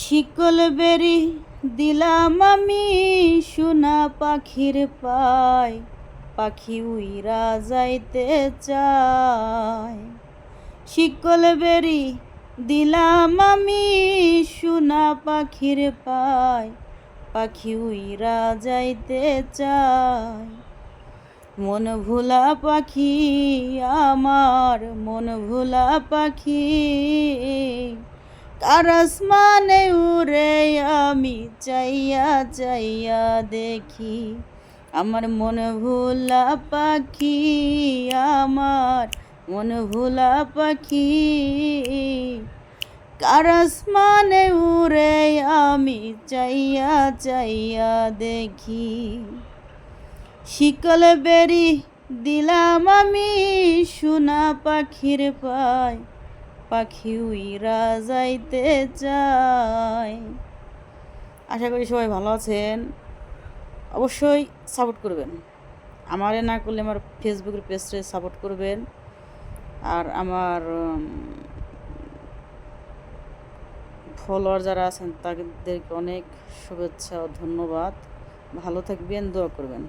শিকল বেরি দিলাম আমি সোনা পাখির পায়, পাখি উইরা যাইতে চায়। শিকল বেরি দিলাম আমি সোনা পাখির পায়, পাখি উইরা যাইতে চায়। মন ভোলা পাখি আমার, মন ভোলা পাখি, কার আসমানে উড়ে আমি চাইয়া চাইয়া দেখি। আমার মন ভোলা পাখি আমার, মন ভোলা পাখি, কার আসমানে উড়ে আমি চাইয়া চাইয়া দেখি। শিকল বেরি দিলাম আমি সোনা পাখির পায়, পাখি উইরা যাইতে চায়। আশা করি সবাই ভালো আছেন। অবশ্যই সাপোর্ট করবেন, আমারে না করলে আমার ফেসবুকের পেজে সাপোর্ট করবেন। আর আমার ফলোয়ার যারা আছেন তাদেরকে অনেক শুভেচ্ছা ও ধন্যবাদ। ভালো থাকবেন, দোয়া করবেন।